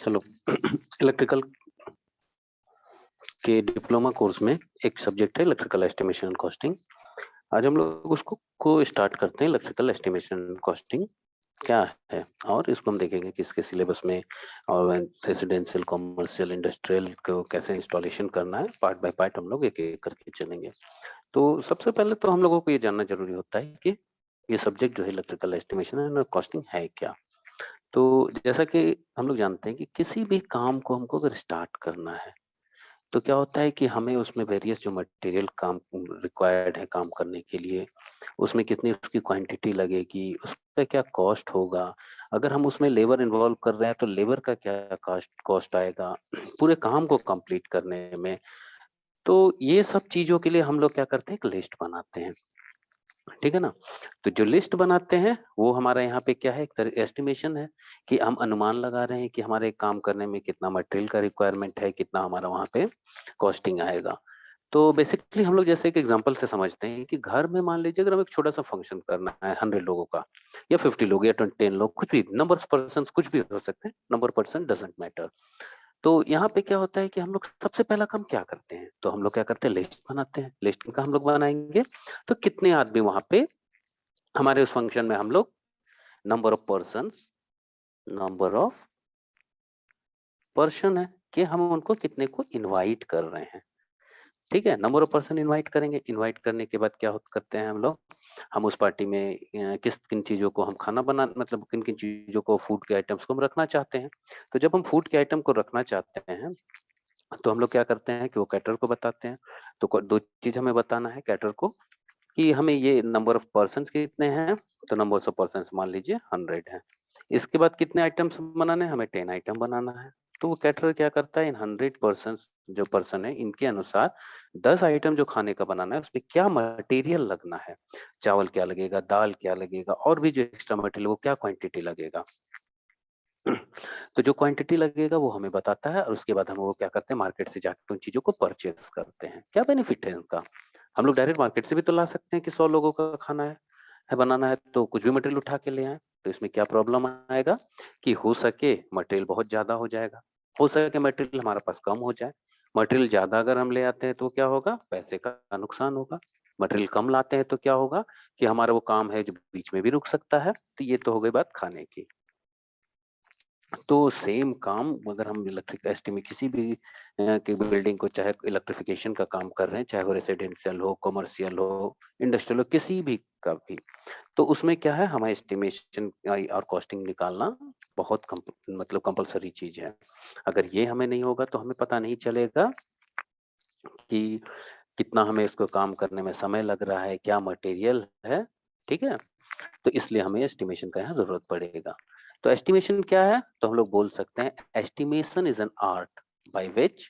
चलो इलेक्ट्रिकल के diploma course में एक सब्जेक्ट है इलेक्ट्रिकल एस्टिमेशन एंड कॉस्टिंग। आज हम लोग उसको को स्टार्ट करते हैं। इलेक्ट्रिकल एस्टिमेशन एंड कॉस्टिंग क्या है और इसको हम देखेंगे कि इसके सिलेबस में और रेसिडेंशियल कमर्शियल इंडस्ट्रियल को कैसे इंस्टॉलेशन करना है। पार्ट बाय पार्ट हम लोग एक एक करके चलेंगे। तो सबसे पहले तो हम लोगों को ये जानना जरूरी होता है कि ये सब्जेक्ट जो है इलेक्ट्रिकल एस्टिमेशन एंड कॉस्टिंग है क्या। तो जैसा कि हम लोग जानते हैं कि किसी भी काम को हमको अगर स्टार्ट करना है तो क्या होता है कि हमें उसमें वेरियस जो मटेरियल काम रिक्वायर्ड है काम करने के लिए, उसमें कितनी उसकी क्वांटिटी लगेगी, उस पे क्या कॉस्ट होगा, अगर हम उसमें लेबर इन्वॉल्व कर रहे हैं तो लेबर का क्या कॉस्ट कॉस्ट आएगा पूरे काम को कंप्लीट करने में। तो ये सब चीजों के लिए हम लोग क्या करते हैं, एक लिस्ट बनाते हैं। ठीक है ना। तो जो लिस्ट बनाते हैं वो हमारा यहाँ पे क्या है, एक तरह एस्टिमेशन है कि हम अनुमान लगा रहे हैं कि हमारे काम करने में कितना मटेरियल का रिक्वायरमेंट है, कितना हमारा वहाँ पे कॉस्टिंग आएगा। तो बेसिकली हम लोग जैसे एक एग्जांपल से समझते हैं कि घर में मान लीजिए अगर हम एक छोटा सा फंक्शन करना है 100 लोगों का या 50 लोग या 10 लोग, कुछ भी नंबर पर्सन कुछ भी हो सकते हैं, नंबर पर्सन डजेंट मैटर। तो यहाँ पे क्या होता है कि हम लोग सबसे पहला काम क्या करते हैं, तो हम लोग क्या करते हैं, लिस्ट बनाते हैं। लिस्ट का हम लोग बनाएंगे तो कितने आदमी वहां पे हमारे उस फंक्शन में हम लोग, नंबर ऑफ पर्सन है कि हम उनको कितने को इनवाइट कर रहे हैं। ठीक है, नंबर ऑफ पर्सन इनवाइट करेंगे। इनवाइट करने के बाद क्या करते हैं हम लोग, हम उस पार्टी में किस किन चीजों को हम खाना बना मतलब किन किन चीजों को, फूड के आइटम्स को हम रखना चाहते हैं। तो जब हम फूड के आइटम को रखना चाहते हैं तो हम लोग क्या करते हैं कि वो कैटर को बताते हैं। तो दो चीज हमें बताना है कैटर को कि हमें ये नंबर ऑफ पर्सन कितने हैं। तो नंबर ऑफ पर्सन मान लीजिए 100 है। इसके बाद कितने आइटम्स बनाने हैं, हमें 10 आइटम बनाना है। तो वो कैटरर क्या करता है, इन 100 पर्सन जो पर्सन है इनके अनुसार 10 आइटम जो खाने का बनाना है उसमें क्या मटेरियल लगना है, चावल क्या लगेगा, दाल क्या लगेगा, और भी जो एक्स्ट्रा मटेरियल वो क्या क्वांटिटी लगेगा। तो जो क्वांटिटी लगेगा वो हमें बताता है और उसके बाद हम वो क्या करते हैं, मार्केट से जाकर उन चीजों को परचेज करते हैं। क्या बेनिफिट है उनका, हम लोग डायरेक्ट मार्केट से भी तो ला सकते हैं कि 100 लोगों का खाना है बनाना है तो कुछ भी मटेरियल उठा के ले आए। तो इसमें क्या प्रॉब्लम आएगा कि हो सके मटेरियल बहुत ज्यादा हो जाएगा, हो सके मटेरियल हमारे पास कम हो जाए। मटेरियल ज्यादा अगर हम ले आते हैं तो क्या होगा, पैसे का नुकसान होगा। मटेरियल कम लाते हैं तो क्या होगा कि हमारा वो काम है जो बीच में भी रुक सकता है। तो ये तो हो गई बात खाने की। तो सेम काम अगर हम इलेक्ट्रिक एस्टीमेट किसी भी की बिल्डिंग को, चाहे इलेक्ट्रिफिकेशन का काम कर रहे हैं, चाहे वो रेसिडेंशियल हो, कमर्शियल हो, इंडस्ट्रियल हो, किसी भी का भी, तो उसमें क्या है, हमें एस्टिमेशन और कॉस्टिंग निकालना बहुत मतलब कंपलसरी चीज है। अगर ये हमें नहीं होगा तो हमें पता नहीं चलेगा कि कितना हमें इसको काम करने में समय लग रहा है, क्या मटेरियल है। ठीक है, तो इसलिए हमें एस्टिमेशन का यहाँ जरूरत पड़ेगा। तो एस्टिमेशन क्या है, तो हम लोग बोल सकते हैं estimation is an art by which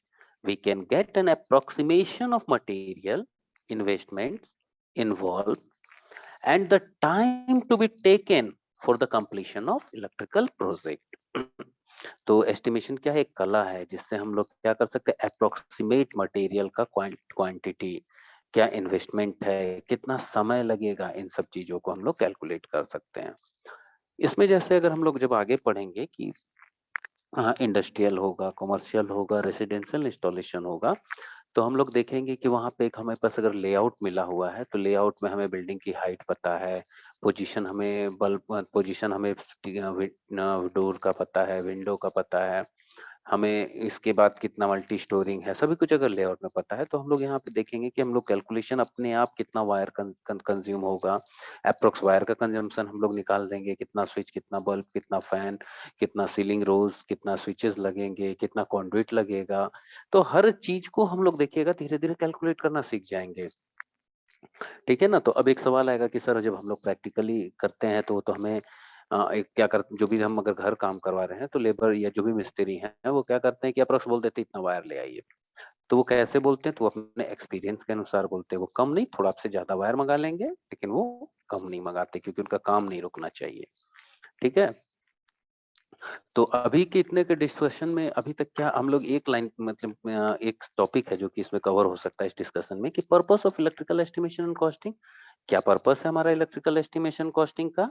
we can get an approximation of material, investments involve and the time to be taken for the completion of electrical project. तो एस्टिमेशन क्या है, एक कला है जिससे हम लोग क्या कर सकते हैं, अप्रोक्सीमेट मटेरियल का क्वांटिटी, क्या इन्वेस्टमेंट है, कितना समय लगेगा, इन सब चीजों को हम लोग कैलकुलेट कर सकते हैं। इसमें जैसे अगर हम लोग जब आगे पढ़ेंगे कि इंडस्ट्रियल होगा, कमर्शियल होगा, रेसिडेंशियल इंस्टॉलेशन होगा, तो हम लोग देखेंगे कि वहां पे एक हमें पास अगर लेआउट मिला हुआ है तो लेआउट में हमें बिल्डिंग की हाइट पता है, पोजीशन हमें बल्ब पोजीशन हमें डोर का पता है, विंडो का पता है, हमें इसके बाद कितना मल्टी स्टोरिंग है, सभी कुछ अगर लेआउट में पता है तो हम लोग यहाँ पे देखेंगे कि हम लोग कैलकुलेशन अपने आप कितना वायर कंज्यूम होगा, अप्रोक्स वायर का कंजम्पशन हम लोग निकाल देंगे, कितना स्विच, कितना बल्ब, कितना फैन, कितना सीलिंग रोज, कितना स्विचेस लगेंगे, कितना कॉन्ड्यूट लगेगा। तो हर चीज को हम लोग देखिएगा धीरे धीरे कैलकुलेट करना सीख जाएंगे। ठीक है ना। तो अब एक सवाल आएगा कि सर जब हम लोग प्रैक्टिकली करते हैं तो हमें एक क्या करते, जो भी हम अगर घर काम करवा रहे हैं तो लेबर या जो भी मिस्त्री हैं वो क्या करते हैं कि अप्रोक्स बोल देते हैं इतना वायर ले आइए। तो वो कैसे बोलते हैं, तो वो अपने एक्सपीरियंस के अनुसार बोलते हैं, वो कम नहीं थोड़ा आपसे ज्यादा वायर मंगा लेंगे लेकिन वो कम नहीं मंगाते क्योंकि उनका काम नहीं रुकना चाहिए। ठीक है। तो अभी के इतने के डिस्कशन में अभी तक क्या हम लोग एक लाइन मतलब एक टॉपिक है जो कि इसमें कवर हो सकता है इस डिस्कशन में कि purpose of electrical estimation and costing. क्या पर्पस है हमारा इलेक्ट्रिकल एस्टिमेशन कॉस्टिंग का,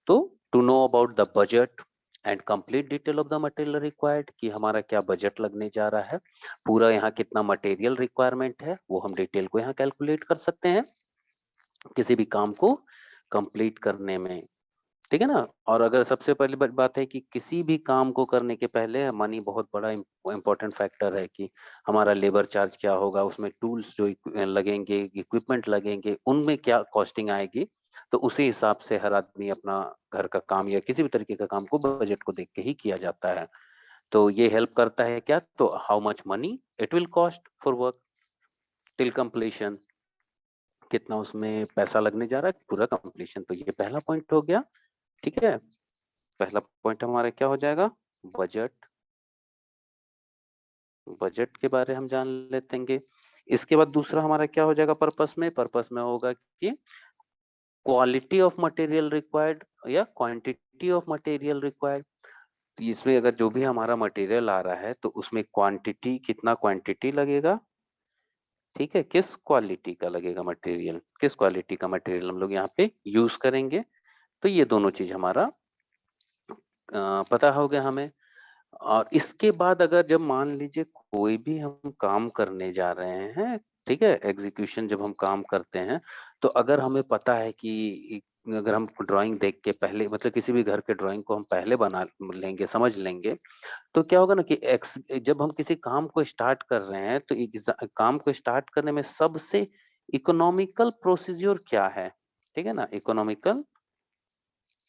तो to know about the budget, and complete detail of the material required, कि हमारा क्या बजट लगने जा रहा है, पूरा यहाँ कितना मटेरियल रिक्वायरमेंट है, वो हम डिटेल को यहाँ कैलकुलेट कर सकते हैं किसी भी काम को कंप्लीट करने में। ठीक है ना। और अगर सबसे पहली बात है कि किसी भी काम को करने के पहले मनी बहुत बड़ा इम्पोर्टेंट फैक्टर है, कि हमारा लेबर चार्ज क्या होगा, उसमें टूल्स जो लगेंगे, इक्विपमेंट लगेंगे, उनमें क्या कॉस्टिंग आएगी। तो उसी हिसाब से हर आदमी अपना घर का काम या किसी भी तरीके का काम को बजट को देख के ही किया जाता है। तो ये हेल्प करता है क्या, तो how much money it will cost for work till completion, कितना उसमें पैसा लगने जा रहा है पूरा कंप्लीशन। तो ये पहला पॉइंट हो गया। ठीक है, पहला पॉइंट हमारा क्या हो जाएगा, बजट। बजट के बारे हम जान लेते हैं। इसके बाद दूसरा हमारा क्या हो जाएगा, पर्पस में होगा कि क्वालिटी ऑफ मटेरियल रिक्वायर्ड या क्वांटिटी ऑफ मटेरियल रिक्वायर्ड। इसमें अगर जो भी हमारा मटेरियल आ रहा है तो उसमें क्वांटिटी, कितना क्वांटिटी लगेगा। ठीक है, किस क्वालिटी का लगेगा मटेरियल, किस क्वालिटी का मटेरियल हम लोग यहाँ पे यूज करेंगे। तो ये दोनों चीज हमारा पता हो गया हमें। और इसके बाद अगर जब मान लीजिए कोई भी हम काम करने जा रहे हैं, ठीक है, एग्जीक्यूशन जब हम काम करते हैं, तो अगर हमें पता है कि अगर हम ड्राइंग देख के पहले, मतलब किसी भी घर के ड्राइंग को हम पहले बना लेंगे, समझ लेंगे, तो क्या होगा ना कि जब हम किसी काम को स्टार्ट कर रहे हैं तो काम को स्टार्ट करने में सबसे इकोनॉमिकल प्रोसीज्योर क्या है, ठीक है ना, इकोनॉमिकल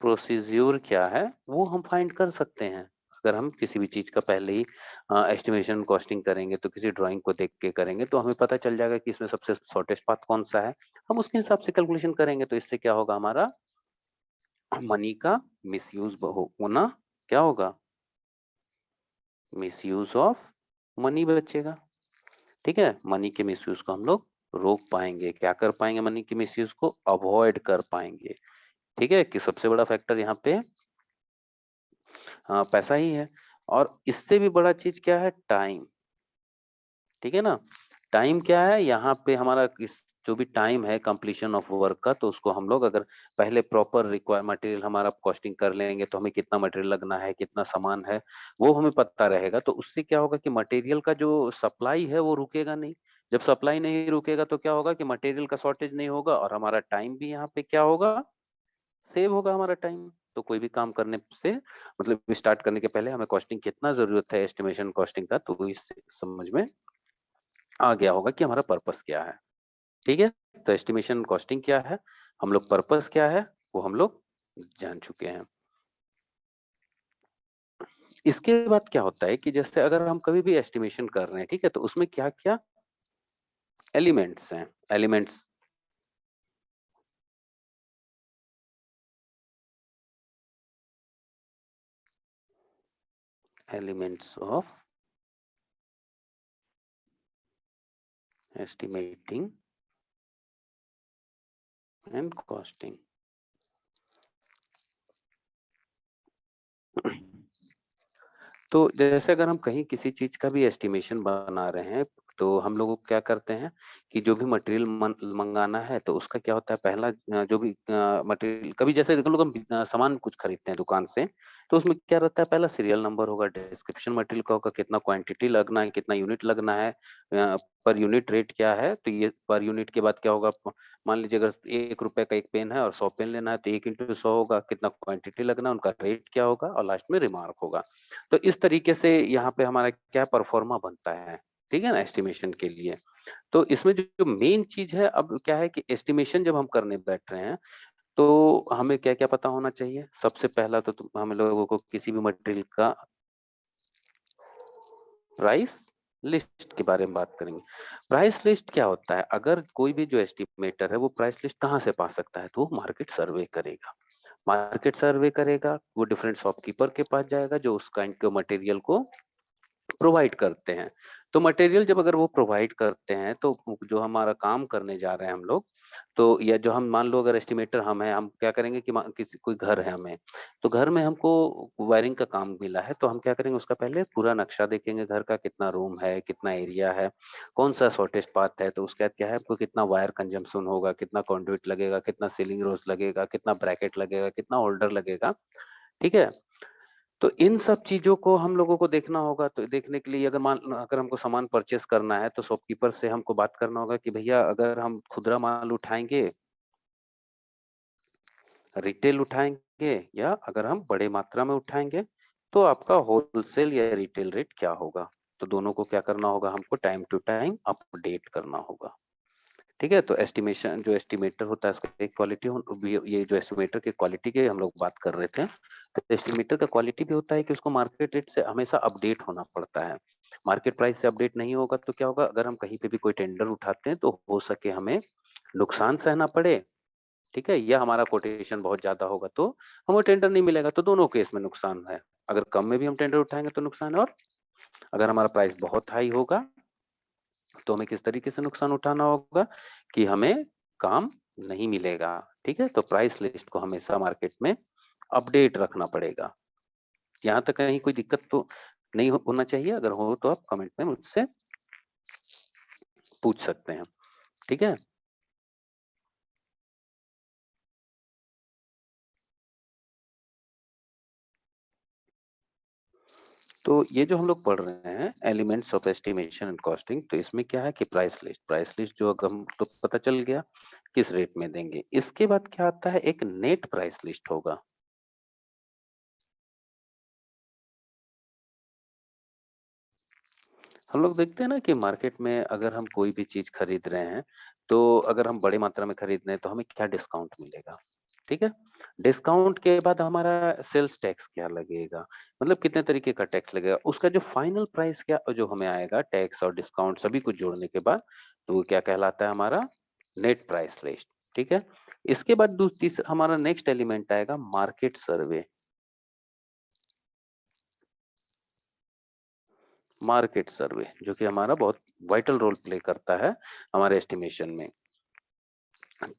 प्रोसीज्योर क्या है वो हम फाइंड कर सकते हैं। अगर हम किसी भी चीज का पहले ही एस्टिमेशन कॉस्टिंग करेंगे, तो किसी ड्राइंग को देख के करेंगे, तो हमें पता चल जाएगा कि इसमें सबसे शॉर्टेस्ट पाथ कौन सा है। हम उसके हिसाब से कैलकुलेशन करेंगे, तो इससे क्या होगा, हमारा मनी का मिसयूज होना क्या होगा, मिसयूज ऑफ मनी बचेगा। ठीक है, मनी के मिसयूज को हम लोग रोक पाएंगे, क्या कर पाएंगे, मनी के मिसयूज को अवॉइड कर पाएंगे। ठीक है, कि सबसे बड़ा फैक्टर यहाँ पे पैसा ही है। और इससे भी बड़ा चीज क्या है, टाइम। ठीक है ना, टाइम क्या है यहाँ पे हमारा, इस जो भी टाइम है कंप्लीशन ऑफ वर्क का, तो उसको हम लोग अगर पहले प्रॉपर रिक्वायर मटेरियल हमारा कॉस्टिंग कर लेंगे, तो हमें कितना मटेरियल लगना है, कितना सामान है, वो हमें पता रहेगा। तो उससे क्या होगा कि मटेरियल का जो सप्लाई है वो रुकेगा नहीं। जब सप्लाई नहीं रुकेगा तो क्या होगा कि मटेरियल का शॉर्टेज नहीं होगा, और हमारा टाइम भी यहाँ पे क्या होगा, सेव होगा हमारा टाइम। तो कोई भी काम करने से, मतलब स्टार्ट करने के पहले हमें कॉस्टिंग कितना जरूरत है, एस्टिमेशन कॉस्टिंग का, तो इससे समझ में आ गया होगा कि हमारा पर्पस क्या है। ठीक है, तो एस्टिमेशन कॉस्टिंग क्या है, हम लोग पर्पस क्या है, वो हम लोग जान चुके हैं। इसके बाद क्या होता है कि जैसे अगर हम कभी भी एस्टिमेशन कर रहे हैं, ठीक है, तो उसमें क्या क्या एलिमेंट्स हैं, elements, elements of estimating and costing. तो जैसे अगर हम कहीं किसी चीज का भी एस्टिमेशन बना रहे हैं, तो हम लोग क्या करते हैं कि जो भी मटेरियल मंगाना है, तो उसका क्या होता है, पहला जो भी मटेरियल, कभी जैसे लोग हम सामान कुछ खरीदते हैं दुकान से, तो उसमें क्या रहता है, पहला सीरियल नंबर होगा, डिस्क्रिप्शन मटेरियल का होगा, कितना क्वांटिटी लगना है, कितना यूनिट लगना है, पर यूनिट रेट क्या है, तो ये पर यूनिट के बाद क्या होगा, मान लीजिए अगर 1 रुपए का एक पेन है और 100 पेन लेना है, तो 1 × 100 होगा, कितना क्वांटिटी लगना है, उनका रेट क्या होगा, और लास्ट में रिमार्क होगा। तो इस तरीके से यहाँ पे हमारा क्या परफॉर्मा बनता है, ठीक है ना, एस्टिमेशन के लिए। तो इसमें जो मेन चीज है, अब क्या है कि एस्टिमेशन जब हम करने बैठ रहे हैं, तो हमें क्या क्या पता होना चाहिए। सबसे पहला तो हम लोगों को किसी भी मटेरियल का प्राइस लिस्ट के बारे में बात करेंगे। प्राइस लिस्ट क्या होता है, अगर कोई भी जो एस्टिमेटर है वो प्राइस लिस्ट कहाँ से पा सकता है, तो वो मार्केट सर्वे करेगा। मार्केट सर्वे करेगा, वो डिफरेंट शॉपकीपर के पास जाएगा जो उस काइंड के मटेरियल को प्रोवाइड करते हैं। तो मटेरियल जब अगर वो प्रोवाइड करते हैं, तो जो हमारा काम करने जा रहे हैं हम लोग, तो या जो हम मान लो अगर एस्टिमेटर हम हैं, हम क्या करेंगे कि किसी कोई घर है हमें, तो घर में हमको वायरिंग का काम मिला है, तो हम क्या करेंगे, उसका पहले पूरा नक्शा देखेंगे, घर का कितना रूम है, कितना एरिया है, कौन सा शॉर्टेस्ट पाथ है, तो उसके बाद क्या है, आपको कितना वायर कंजम्पशन होगा, कितना कंडुइट लगेगा, कितना सीलिंग रोज लगेगा, कितना ब्रैकेट लगेगा, कितना होल्डर लगेगा। ठीक है, तो इन सब चीजों को हम लोगों को देखना होगा। तो देखने के लिए अगर हमको सामान परचेस करना है तो शॉपकीपर से हमको बात करना होगा कि भैया अगर हम खुदरा माल उठाएंगे, रिटेल उठाएंगे, या अगर हम बड़े मात्रा में उठाएंगे तो आपका होलसेल या रिटेल रेट क्या होगा। तो दोनों को क्या करना होगा, हमको टाइम टू टाइम अपडेट करना होगा। ठीक है, तो एस्टिमेशन जो एस्टिमेटर होता है उसका एक क्वालिटी, ये जो एस्टिमेटर के क्वालिटी के हम लोग बात कर रहे थे, तो एस्टिमेटर का क्वालिटी भी होता है कि उसको मार्केट रेट से हमेशा अपडेट होना पड़ता है। मार्केट प्राइस से अपडेट नहीं होगा तो क्या होगा, अगर हम कहीं पे भी कोई टेंडर उठाते हैं तो हो सके हमें नुकसान सहना पड़े, ठीक है, या हमारा कोटेशन बहुत ज्यादा होगा तो हमें टेंडर नहीं मिलेगा। तो दोनों केस में नुकसान है, अगर कम में भी हम टेंडर उठाएंगे तो नुकसान है, और अगर हमारा प्राइस बहुत हाई होगा तो हमें किस तरीके से नुकसान उठाना होगा कि हमें काम नहीं मिलेगा। ठीक है, तो प्राइस लिस्ट को हमेशा मार्केट में अपडेट रखना पड़ेगा। यहाँ तक कहीं कोई दिक्कत तो नहीं होना चाहिए, अगर हो तो आप कमेंट में मुझसे पूछ सकते हैं। ठीक है, तो ये जो हम लोग पढ़ रहे हैं elements of estimation and costing, तो इसमें क्या है कि प्राइस लिस्ट जो अगर हम तो पता चल गया किस रेट में देंगे। इसके बाद क्या आता है, एक नेट प्राइस लिस्ट होगा। हम लोग देखते हैं ना कि मार्केट में अगर हम कोई भी चीज खरीद रहे हैं तो अगर हम बड़े मात्रा में खरीद रहे हैं तो हमें क्या डिस्काउंट मिलेगा। ठीक है, डिस्काउंट के बाद हमारा सेल्स टैक्स क्या लगेगा, मतलब कितने तरीके का टैक्स लगेगा, उसका जो फाइनल प्राइस क्या जो हमें आएगा टैक्स और डिस्काउंट सभी कुछ जोड़ने के बाद, तो वो क्या कहलाता है, हमारा नेट प्राइस लिस्ट। ठीक है, इसके बाद दूसरी हमारा नेक्स्ट एलिमेंट आएगा मार्केट सर्वे। मार्केट सर्वे जो कि हमारा बहुत वाइटल रोल प्ले करता है हमारे एस्टिमेशन में।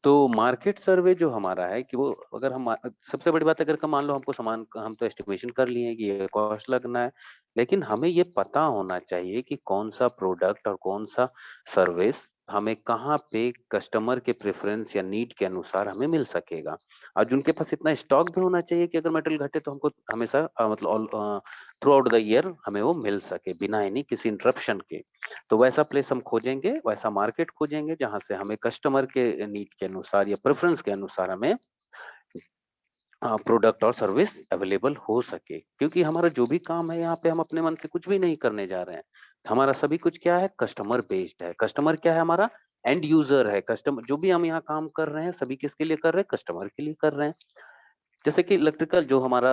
तो मार्केट सर्वे जो हमारा है कि वो अगर हम सबसे बड़ी बात, अगर मान लो हमको सामान हम तो एस्टिमेशन कर लिए कि ये कॉस्ट लगना है, लेकिन हमें ये पता होना चाहिए कि कौन सा प्रोडक्ट और कौन सा सर्विस हमें कहाँ पे कस्टमर के प्रेफरेंस या नीड के अनुसार हमें मिल सकेगा। और जिनके पास इतना स्टॉक भी होना चाहिए कि अगर मटेरियल घटे तो हमको हमेशा मतलब थ्रू आउट द ईयर हमें वो मिल सके बिना एनी किसी इंटरप्शन के। तो वैसा प्लेस हम खोजेंगे, वैसा मार्केट खोजेंगे जहां से हमें कस्टमर के नीड के अनुसार या प्रेफरेंस के अनुसार हमें प्रोडक्ट और सर्विस अवेलेबल हो सके। क्योंकि हमारा जो भी काम है यहाँ पे हम अपने मन से कुछ भी नहीं करने जा रहे हैं, हमारा सभी कुछ क्या है, कस्टमर बेस्ड है। कस्टमर क्या है, हमारा एंड यूजर है। कस्टमर जो भी हम यहाँ काम कर रहे हैं सभी किसके लिए कर रहे हैं, कस्टमर के लिए कर रहे हैं। जैसे कि इलेक्ट्रिकल जो हमारा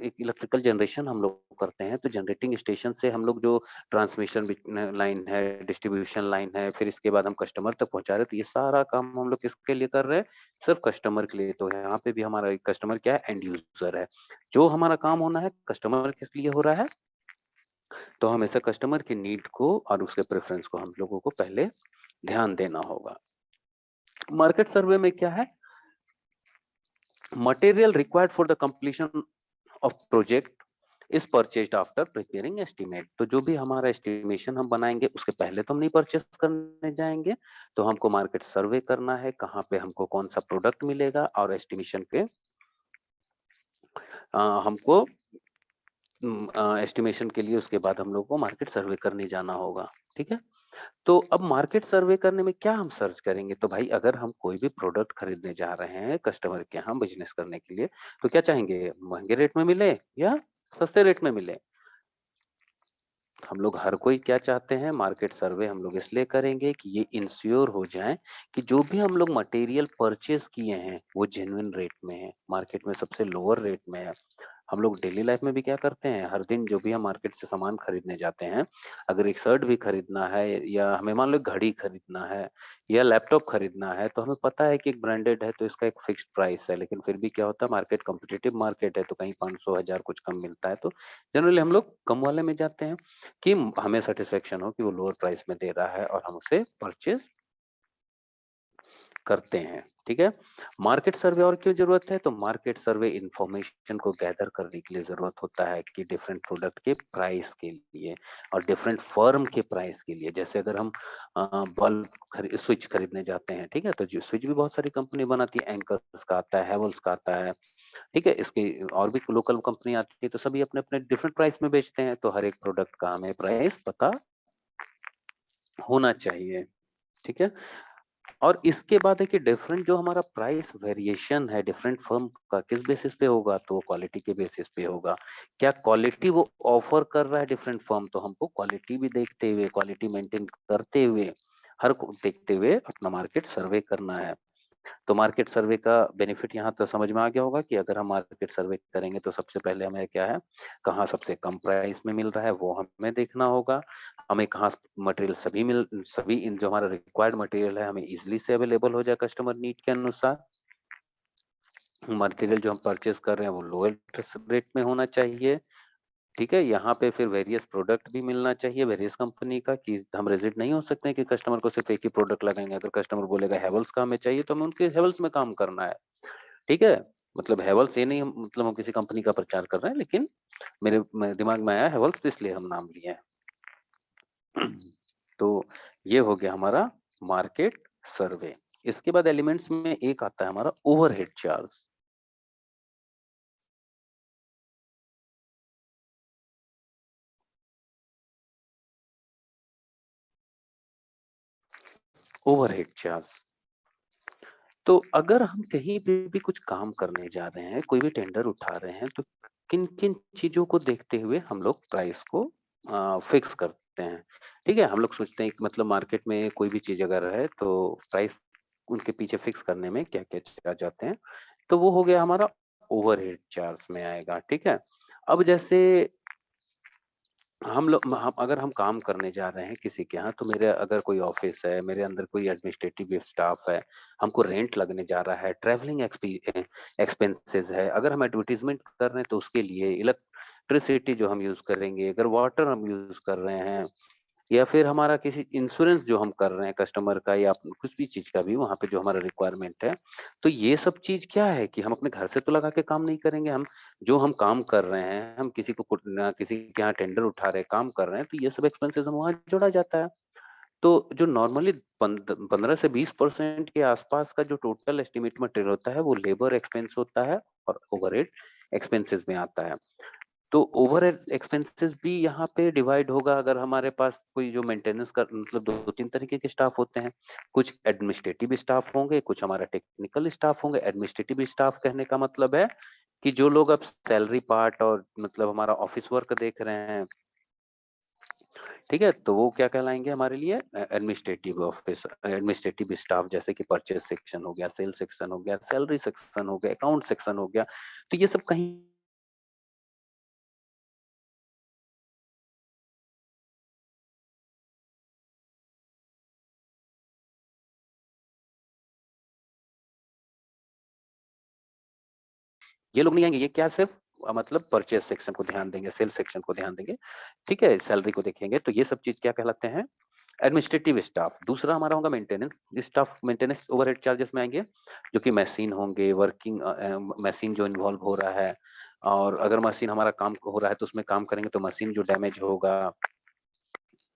एक इलेक्ट्रिकल जनरेशन हम लोग करते हैं, तो जनरेटिंग स्टेशन से हम लोग जो ट्रांसमिशन लाइन है, डिस्ट्रीब्यूशन लाइन है, फिर इसके बाद हम कस्टमर तक पहुंचा रहे हैं, तो ये सारा काम हम लोग किसके लिए कर रहे हैं, सिर्फ कस्टमर के लिए। तो यहाँ पे भी हमारा कस्टमर क्या है, एंड यूजर है। जो हमारा काम होना है कस्टमर किस लिए हो रहा है, तो हमेशा कस्टमर की नीड को और उसके प्रेफरेंस को हम लोगों को पहले ध्यान देना होगा। मार्केट सर्वे में क्या है, material required for the completion of project is purchased after preparing estimate. तो जो भी हमारा एस्टिमेशन हम बनाएंगे उसके पहले तो हम नहीं परचेस करने जाएंगे, तो हमको मार्केट सर्वे करना है कहाँ पे हमको कौन सा प्रोडक्ट मिलेगा, और एस्टिमेशन के हमको एस्टिमेशन के लिए उसके बाद हम लोग को मार्केट सर्वे करने जाना होगा। ठीक है, तो अब मार्केट सर्वे करने में क्या हम सर्च करेंगे, तो भाई अगर हम कोई भी प्रोडक्ट खरीदने जा रहे हैं कस्टमर के यहाँ बिजनेस करने के लिए, तो क्या चाहेंगे, महंगे रेट में मिले या सस्ते रेट में मिले। हम लोग हर कोई क्या चाहते हैं, मार्केट सर्वे हम लोग इसलिए करेंगे कि ये इंश्योर हो जाए कि जो भी हम लोग मटेरियल परचेज किए हैं वो जेन्युइन रेट में है, मार्केट में सबसे लोअर रेट में है। हम लोग डेली लाइफ में भी क्या करते हैं, हर दिन जो भी हम मार्केट से सामान खरीदने जाते हैं, अगर एक शर्ट भी खरीदना है या हमें मान लो घड़ी खरीदना है या लैपटॉप खरीदना है, तो हमें पता है कि एक ब्रांडेड है तो इसका एक फिक्स्ड प्राइस है, लेकिन फिर भी क्या होता है, मार्केट कॉम्पिटिटिव मार्केट है तो कहीं 500 1000 कुछ कम मिलता है, तो जनरली हम लोग कम वाले में जाते हैं कि हमें सेटिस्फेक्शन हो कि वो लोअर प्राइस में दे रहा है और हम उसे परचेज करते हैं। ठीक है, मार्केट सर्वे और क्यों जरूरत है, तो मार्केट सर्वे इंफॉर्मेशन को गैदर करने के लिए जरूरत होता है कि डिफरेंट प्रोडक्ट के प्राइस के लिए और डिफरेंट फर्म के प्राइस के लिए। जैसे अगर हम बल्ब स्विच खरीदने जाते हैं, ठीक है, तो जो स्विच भी बहुत सारी कंपनी बनाती है, एंकर्स का आता है, हैवल्स का आता है, ठीक है, इसके और भी लोकल कंपनी आती है तो सभी अपने अपने डिफरेंट प्राइस में बेचते हैं, तो हर एक प्रोडक्ट का हमें प्राइस पता होना चाहिए। ठीक है, और इसके बाद है कि डिफरेंट जो हमारा प्राइस वेरिएशन है डिफरेंट फर्म का किस बेसिस पे होगा, तो क्वालिटी के बेसिस पे होगा। क्या क्वालिटी वो ऑफर कर रहा है डिफरेंट फर्म, तो हमको क्वालिटी भी देखते हुए, क्वालिटी मेंटेन करते हुए, हर को देखते हुए अपना मार्केट सर्वे करना है। तो मार्केट सर्वे का बेनिफिट यहाँ तो समझ में आ गया होगा कि अगर हम मार्केट सर्वे करेंगे तो सबसे पहले हमें क्या है, कहाँ सबसे कम प्राइस में मिल रहा है वो हमें देखना होगा। हमें कहाँ मटेरियल सभी इन जो हमारा रिक्वायर्ड मटेरियल है हमें इजिली से अवेलेबल हो जाए कस्टमर नीड के अनुसार। मटेरियल जो हम परचेस कर रहे हैं वो लोएस्ट रेट में होना चाहिए। ठीक है, यहाँ पे फिर वेरियस प्रोडक्ट भी मिलना चाहिए वेरियस कंपनी का, कि हम रेजिड नहीं हो सकते हैं कि कस्टमर को सिर्फ एक ही प्रोडक्ट लगाएंगे। अगर कस्टमर बोलेगा हेवल्स का हमें चाहिए तो हमें उनके हेवल्स में काम करना है। ठीक है, मतलब हेवल्स ये नहीं मतलब हम किसी कंपनी का प्रचार कर रहे हैं, लेकिन मेरे दिमाग में आया हेवल्स तो इसलिए हम नाम लिए हैं। तो ये हो गया हमारा मार्केट सर्वे। इसके बाद एलिमेंट्स में एक आता है हमारा ओवरहेड चार्ज। ओवरहेड चार्ज, तो अगर हम कहीं पे भी कुछ काम करने जा रहे हैं, कोई भी टेंडर उठा रहे हैं, तो किन किन चीजों को देखते हुए हम लोग प्राइस को फिक्स करते हैं। ठीक है, हम लोग सोचते हैं कि मतलब मार्केट में कोई भी चीज अगर है तो प्राइस उनके पीछे फिक्स करने में क्या क्या आ जाते हैं, तो वो हो गया हमारा ओवरहेड चार्ज में आएगा। ठीक है, अब जैसे हम अगर हम काम करने जा रहे हैं किसी के यहाँ, तो मेरे अगर कोई ऑफिस है, मेरे अंदर कोई एडमिनिस्ट्रेटिव स्टाफ है, हमको रेंट लगने जा रहा है, ट्रैवलिंग एक्सपेंसेस है, अगर हम एडवर्टीजमेंट कर रहे हैं तो उसके लिए इलेक्ट्रिसिटी जो हम यूज करेंगे, अगर वाटर हम यूज कर रहे हैं, या फिर हमारा किसी इंश्योरेंस जो हम कर रहे हैं कस्टमर का, या कुछ भी चीज का भी वहां पे जो हमारा रिक्वायरमेंट है, तो ये सब चीज क्या है कि हम अपने घर से तो लगा के काम नहीं करेंगे। हम जो हम काम कर रहे हैं, हम किसी के यहाँ टेंडर उठा रहे हैं, काम कर रहे हैं, तो ये सब एक्सपेंसेस हम वहाँ जोड़ा जाता है। तो जो नॉर्मली 15 से 20% के आसपास का जो टोटल एस्टिमेट मटेरियल होता है वो लेबर एक्सपेंस होता है और ओवरहेड एक्सपेंसेस में आता है। तो ओवर एक्सपेंसेस भी यहाँ पे डिवाइड होगा। अगर हमारे पास कोई जो मेंटेनेंस का मतलब दो तीन तरीके के स्टाफ होते हैं, कुछ एडमिनिस्ट्रेटिव स्टाफ होंगे, कुछ हमारा टेक्निकल स्टाफ होंगे। एडमिनिस्ट्रेटिव स्टाफ कहने का मतलब है कि जो लोग अब सैलरी पार्ट और मतलब हमारा ऑफिस वर्क देख रहे हैं, ठीक है, तो वो क्या कहलाएंगे हमारे लिए, एडमिनिस्ट्रेटिव स्टाफ, जैसे कि परचेज सेक्शन हो गया, सेल सेक्शन हो गया, सैलरी सेक्शन हो गया, अकाउंट सेक्शन हो गया। तो ये सब कहीं ये लोग नहीं आएंगे, ये क्या सिर्फ मतलब परचेज सेक्शन को ध्यान देंगे, सेल सेक्शन को ध्यान देंगे। ठीक है, सैलरी को देखेंगे, तो ये सब चीज क्या कहलाते हैं, एडमिनिस्ट्रेटिव स्टाफ। दूसरा हमारा होगा maintenance staff, maintenance overhead charges में आएंगे, जो कि मशीन होंगे, वर्किंग मशीन जो इन्वॉल्व हो रहा है, और अगर मशीन हमारा काम हो रहा है तो उसमें काम करेंगे तो मशीन जो डैमेज होगा।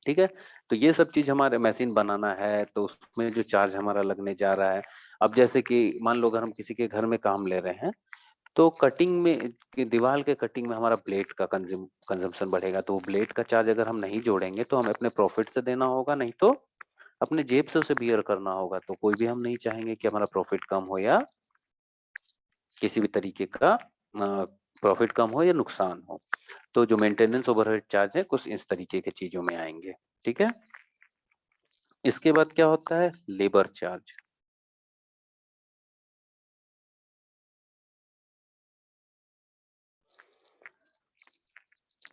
ठीक है, तो ये सब चीज हमारे मशीन बनाना है तो उसमें जो चार्ज हमारा लगने जा रहा है। अब जैसे कि मान लो अगर हम किसी के घर में काम ले रहे हैं, तो कटिंग में कि दीवार के कटिंग में हमारा ब्लेड का कंजम्पशन बढ़ेगा, तो ब्लेड का चार्ज अगर हम नहीं जोड़ेंगे तो हमें अपने प्रॉफिट से देना होगा, नहीं तो अपने जेब से उसे बियर करना होगा। तो कोई भी हम नहीं चाहेंगे कि हमारा प्रॉफिट कम हो या किसी भी तरीके का प्रॉफिट कम हो या नुकसान हो। तो जो मेंटेनेंस ओवरहेड चार्ज है कुछ इस तरीके के चीजों में आएंगे। ठीक है, इसके बाद क्या होता है, लेबर चार्ज।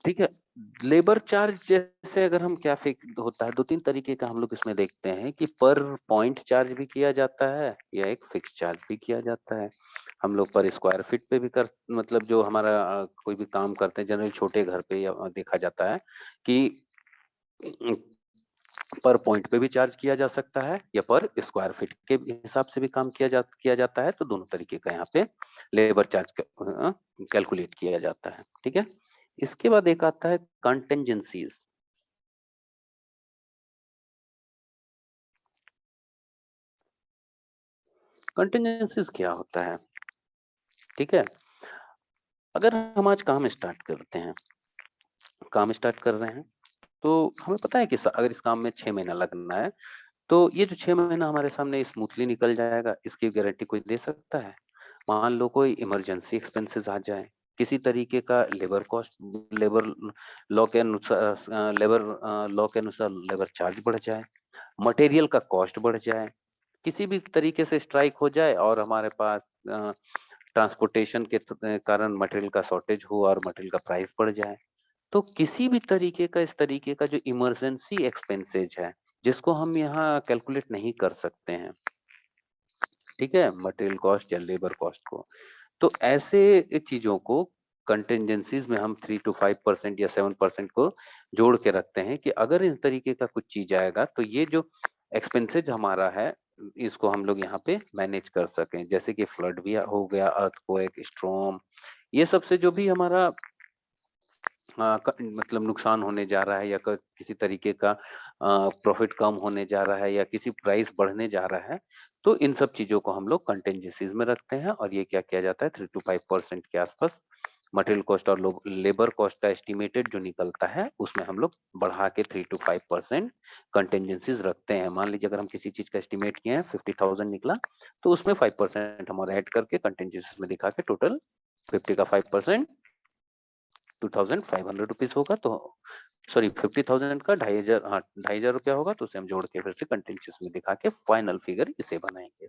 ठीक है, लेबर चार्ज जैसे अगर हम क्या फिक्स होता है, दो तीन तरीके का हम लोग इसमें देखते हैं कि पर पॉइंट चार्ज भी किया जाता है या एक फिक्स चार्ज भी किया जाता है। हम लोग पर स्क्वायर फीट पे भी कर मतलब जो हमारा कोई भी काम करते हैं जनरली छोटे घर पे या देखा जाता है कि पर पॉइंट पे भी चार्ज किया जा सकता है या पर स्क्वायर फीट के हिसाब से भी काम किया जाता है। तो दोनों तरीके का यहाँ पे लेबर चार्ज कैलकुलेट किया जाता है। ठीक है, इसके बाद एक आता है कंटेंजेंसीज। कंटेंजेंसीज क्या होता है, ठीक है, अगर हम आज काम स्टार्ट कर रहे हैं, तो हमें पता है कि अगर इस काम में 6 महीना लगना है, तो ये जो 6 महीना हमारे सामने स्मूथली निकल जाएगा, इसकी गारंटी कोई दे सकता है? मान लो कोई इमरजेंसी एक्सपेंसेस आ जाए, किसी तरीके का लेबर लॉ के अनुसार लेबर चार्ज बढ़ जाए, मटेरियल का कॉस्ट बढ़ जाए, किसी भी तरीके से स्ट्राइक हो जाए और हमारे पास ट्रांसपोर्टेशन के कारण मटेरियल का शॉर्टेज हो और मटेरियल का प्राइस बढ़ जाए। तो किसी भी तरीके का इस तरीके का जो इमरजेंसी एक्सपेंसेज है, जिसको हम यहाँ कैलकुलेट नहीं कर सकते हैं, ठीक है? मटेरियल कॉस्ट या लेबर कॉस्ट को। तो ऐसे चीज़ों को कंटिंजेंसीज़ में हम 3 टू 5% या 7% को जोड़ के रखते हैं कि अगर इस तरीके का कुछ चीज़ आएगा, तो ये जो एक्सपेंसेज हमारा है, इसको हम लोग यहाँ पे मैनेज कर सकें। जैसे कि फ्लड भी हो गया, अर्थक्वेक, स्टॉर्म, ये सब से जो भी हमारा मतलब नुकसान होने जा रहा है या किसी तरीके का प्रॉफिट कम होने जा रहा है या किसी प्राइस बढ़ने जा रहा है, तो इन सब चीजों को हम लोग कंटेंजेंसीज में रखते हैं और ये क्या किया जाता है, 3 to 5% के आसपास मटेरियल कॉस्ट और लेबर कॉस्ट का एस्टिमेटेड जो निकलता है, उसमें हम लोग बढ़ा के 3 to 5% कंटेंजेंसीज रखते हैं। मान लीजिए अगर हम किसी चीज का एस्टिमेट किए हैं, 50,000 निकला, तो उसमें 5% हम और ऐड करके कंटेंजेंसीज में दिखा के टोटल 50 का 5% 2500 रुपीज होगा, तो सॉरी 50,000 का 2,500, हाँ 2,500 रुपया होगा, तो उसे हम जोड़ के फिर से कंटेंजेंसी में दिखा के फाइनल फिगर इसे बनाएंगे।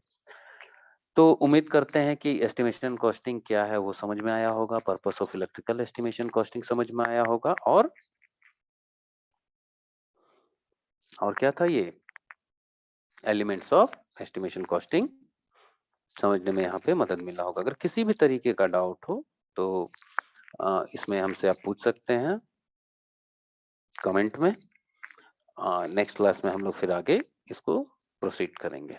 तो उम्मीद करते हैं कि एस्टिमेशन कॉस्टिंग क्या है वो समझ में आया होगा, purpose of electrical estimation costing समझ में आया होगा, और क्या था ये, एलिमेंट्स ऑफ एस्टिमेशन कॉस्टिंग समझने में यहाँ पे मदद मिला होगा। अगर किसी भी तरीके का डाउट हो, तो इसमें हमसे आप पूछ सकते हैं कमेंट में। नेक्स्ट क्लास में हम लोग फिर आगे इसको प्रोसीड करेंगे।